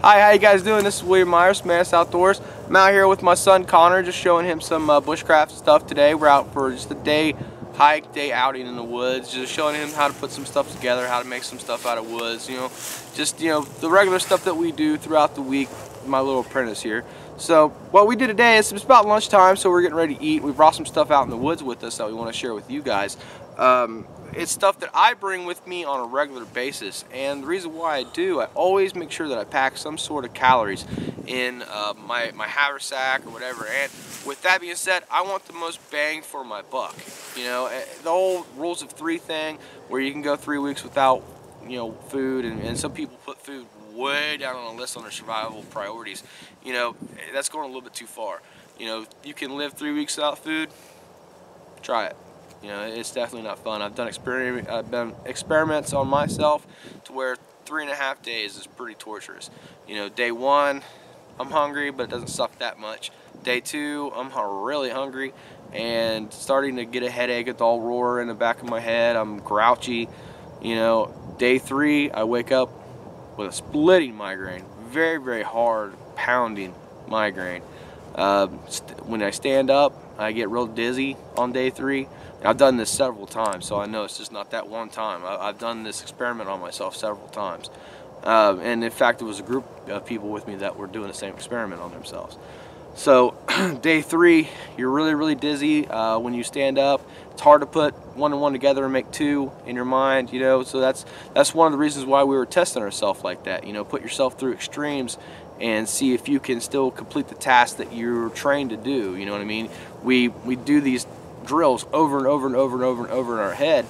Hi, how you guys doing? This is William Myers, Mantis Outdoors. I'm out here with my son Connor, just showing him some bushcraft stuff today. We're out for just a day hike, day outing in the woods, just showing him how to put some stuff together, how to make some stuff out of woods, just the regular stuff that we do throughout the week, my little apprentice here. So what we did today is, it's about lunchtime, so we're getting ready to eat. We brought some stuff out in the woods with us that we want to share with you guys. It's stuff that I bring with me on a regular basis, and the reason why I do, I always make sure that I pack some sort of calories in my haversack or whatever. And with that being said, I want the most bang for my buck. The whole rules of three thing, where you can go 3 weeks without food, and some people put food way down on the list on their survival priorities. That's going a little bit too far. You can live 3 weeks without food. Try it. It's definitely not fun. I've done experiments on myself to where 3.5 days is pretty torturous. Day one, I'm hungry, but it doesn't suck that much. Day two, I'm really hungry and starting to get a headache, a dull roar in the back of my head. I'm grouchy. Day three, I wake up with a splitting migraine, very, very hard, pounding migraine. When I stand up, I get real dizzy on day three. I've done this several times, so I know it's just not that one time. I've done this experiment on myself several times. And in fact, there was a group of people with me that were doing the same experiment on themselves. So day three, you're really, really dizzy when you stand up. It's hard to put one and one together and make two in your mind, so that's one of the reasons why we were testing ourselves like that. Put yourself through extremes and see if you can still complete the task that you're trained to do. You know what I mean? We do these drills over and over and over and over and over in our head,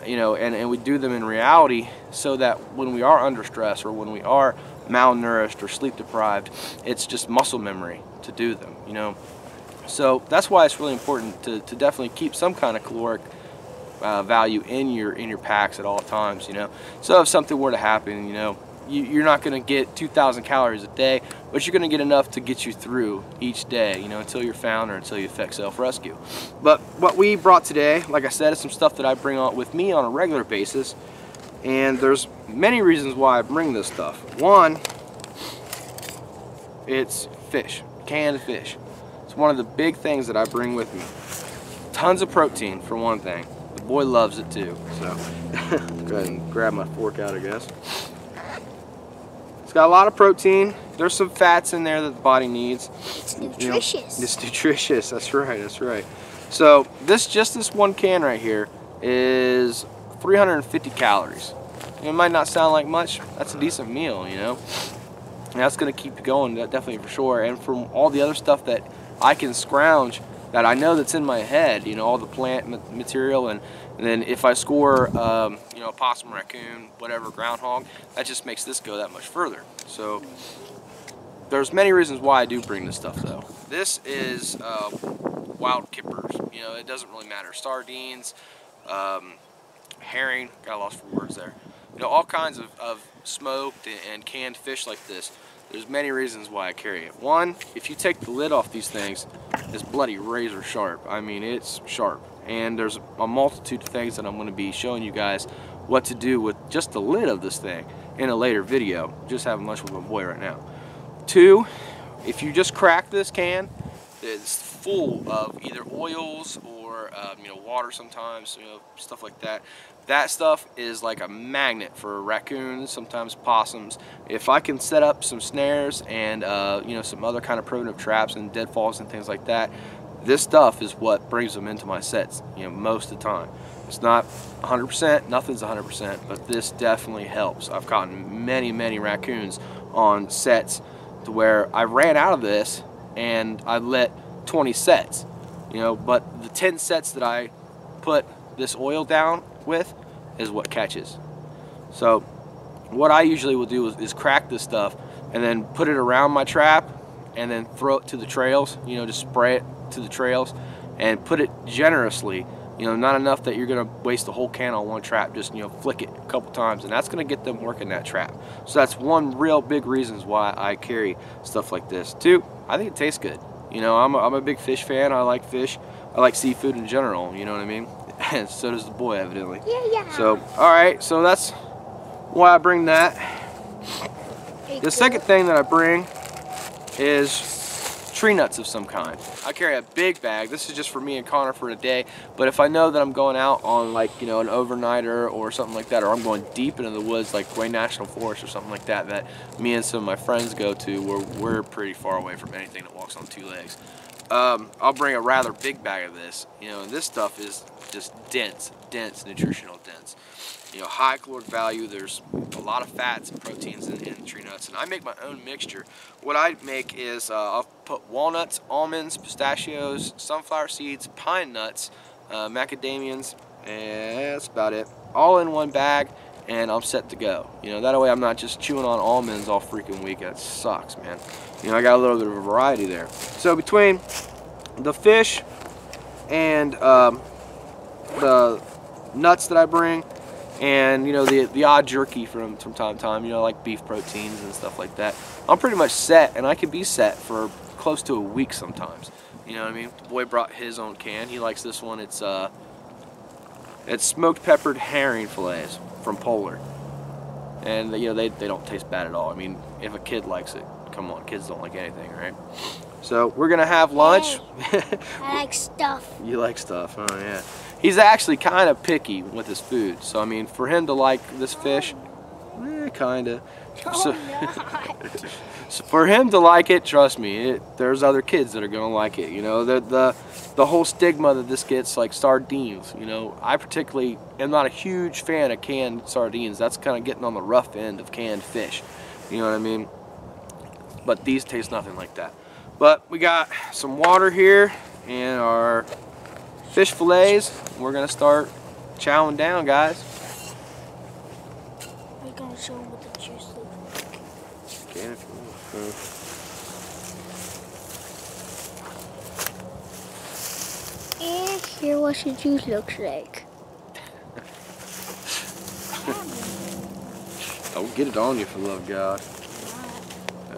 and we do them in reality so that when we are under stress or when we are malnourished or sleep deprived, it's just muscle memory to do them. So that's why it's really important to definitely keep some kind of caloric value in your packs at all times. So if something were to happen, you're not going to get 2,000 calories a day, but you're going to get enough to get you through each day, until you're found or until you effect self-rescue. But what we brought today, like I said, is some stuff that I bring on with me on a regular basis, and there's many reasons why I bring this stuff. One, it's fish, canned fish. It's one of the big things that I bring with me. Tons of protein, for one thing. The boy loves it too, so go ahead and grab my fork out, I guess. It's got a lot of protein. There's some fats in there that the body needs. It's nutritious. It's nutritious. That's right. That's right. So just this one can right here is 350 calories. It might not sound like much. That's a decent meal, And that's going to keep you going, definitely for sure. And from all the other stuff that I can scrounge, that I know that's in my head, all the plant material, and then if I score, a possum, raccoon, whatever, groundhog, that just makes this go that much further. So there's many reasons why I do bring this stuff, though. This is wild kippers. It doesn't really matter. Sardines, herring. Got lost for words there. All kinds of smoked and canned fish like this. There's many reasons why I carry it. One, if you take the lid off these things, it's bloody razor sharp. I mean, it's sharp. And there's a multitude of things that I'm going to be showing you guys what to do with just the lid of this thing in a later video. Just having lunch with my boy right now. Two, if you just crack this can, it's full of either oils or water sometimes, stuff like that. That stuff is like a magnet for raccoons, sometimes possums. If I can set up some snares and some other kind of primitive traps and deadfalls and things like that, this stuff is what brings them into my sets, most of the time. It's not 100%, nothing's 100%, but this definitely helps. I've caught many, many raccoons on sets to where I ran out of this and I let 20 sets, but the 10 sets that I put this oil down with is what catches. So what I usually will do is crack this stuff and then put it around my trap and then throw it to the trails, just spray it to the trails and put it generously, not enough that you're gonna waste the whole can on one trap. Just flick it a couple times, and that's gonna get them working that trap. So that's one real big reasons why I carry stuff like this. Two, I think it tastes good. I'm a big fish fan. I like fish. I like seafood in general, you know what I mean? And so does the boy, evidently. Yeah. So, alright, so that's why I bring that. Here The second thing that I bring is tree nuts of some kind. I carry a big bag. This is just for me and Connor for a day, but if I know that I'm going out on, like, you know, an overnighter or something like that, or I'm going deep into the woods like Wayne National Forest or something like that, that me and some of my friends go to, where we're pretty far away from anything that walks on two legs, I'll bring a rather big bag of this. You know, and this stuff is just dense, nutritional dense. You know, high caloric value. There's a lot of fats and proteins in tree nuts, and I make my own mixture. What I make is I'll put walnuts, almonds, pistachios, sunflower seeds, pine nuts, macadamians, and that's about it, all in one bag, and I'm set to go. You know, that way I'm not just chewing on almonds all freaking week. That sucks, man. You know, I got a little bit of a variety there. So between the fish and the nuts that I bring, and, you know, the odd jerky from time to time, you know, like beef proteins and stuff like that, I'm pretty much set, and I can be set for close to a week sometimes. You know what I mean? The boy brought his own can. He likes this one. It's smoked peppered herring fillets from Polar, and you know, they don't taste bad at all. I mean, if a kid likes it, come on, kids don't like anything, right? So we're gonna have lunch. Hey, I like stuff. You like stuff, oh yeah. He's actually kind of picky with his food, so I mean, for him to like this fish, kinda. So, so for him to like it, trust me, there's other kids that are gonna like it. You know, the whole stigma that this gets, like sardines. You know, I particularly am not a huge fan of canned sardines. That's kind of getting on the rough end of canned fish. You know what I mean? But these taste nothing like that. But we got some water here and our fish fillets. We're gonna start chowing down, guys. We're gonna show them what the juice looks like. Can if you want. And here what the juice looks like. I'll get it on you for the love of God.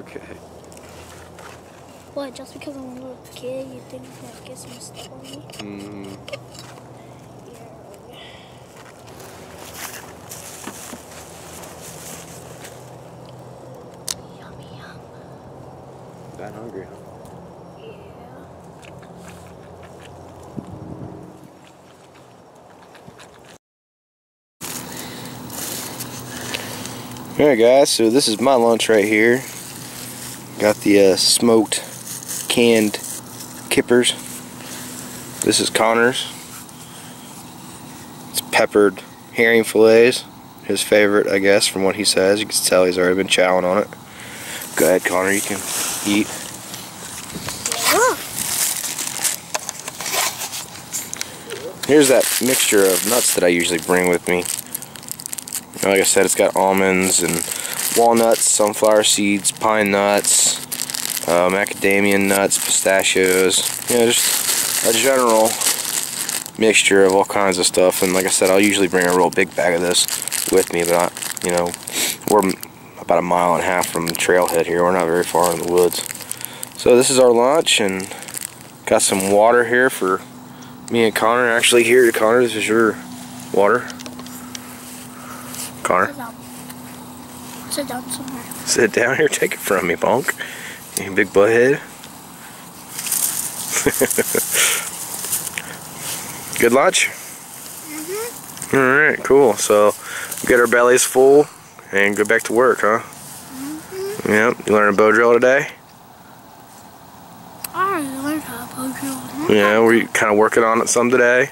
Okay. What, just because I'm a little kid, you think that get some stuff on me? Mm-hmm. Yummy, yum. That hungry, huh? Yeah. Alright guys, so this is my lunch right here. Got the smoked canned kippers. This is Connor's. It's peppered herring fillets. His favorite, I guess, from what he says. You can tell he's already been chowing on it. Go ahead, Connor, you can eat. Here's that mixture of nuts that I usually bring with me. Like I said, it's got almonds and walnuts, sunflower seeds, pine nuts, macadamia nuts, pistachios, you know, just a general mixture of all kinds of stuff. And like I said, I'll usually bring a real big bag of this with me, but you know, we're about a mile and a half from the trailhead here. We're not very far in the woods. So this is our lunch, and got some water here for me and Connor. Actually, here, Connor, this is your water. Connor? Sit down somewhere. Sit down here, take it from me, punk. You big butthead. Good lunch? Mm-hmm. Alright, cool. So, get our bellies full and go back to work, huh? Mm-hmm. Yep. You learned a bow drill today? I already learned how to bow drill. Yeah, were you kind of working on it some today?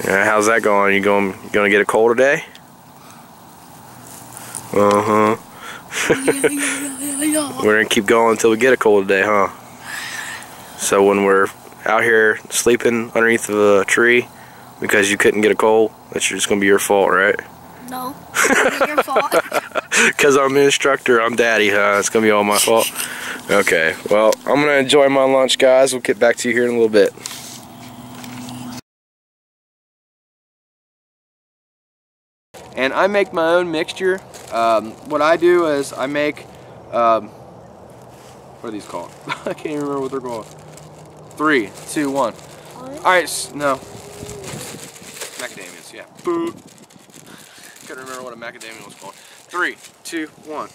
Yeah, how's that going? You gonna get a coal today? Uh-huh. We're gonna keep going until we get a coal today, huh? So when we're out here sleeping underneath a tree because you couldn't get a coal, that's just gonna be your fault, right? No, it's your fault. Because I'm the instructor, I'm daddy, huh? It's gonna be all my fault? Okay, well, I'm gonna enjoy my lunch, guys. We'll get back to you here in a little bit. And I make my own mixture. What I do is I make, what are these called? I can't even remember what they're called. 3, 2, 1. Alright, no. Macadamias, yeah. Boo. Couldn't remember what a macadamia was called. 3, 2, 1.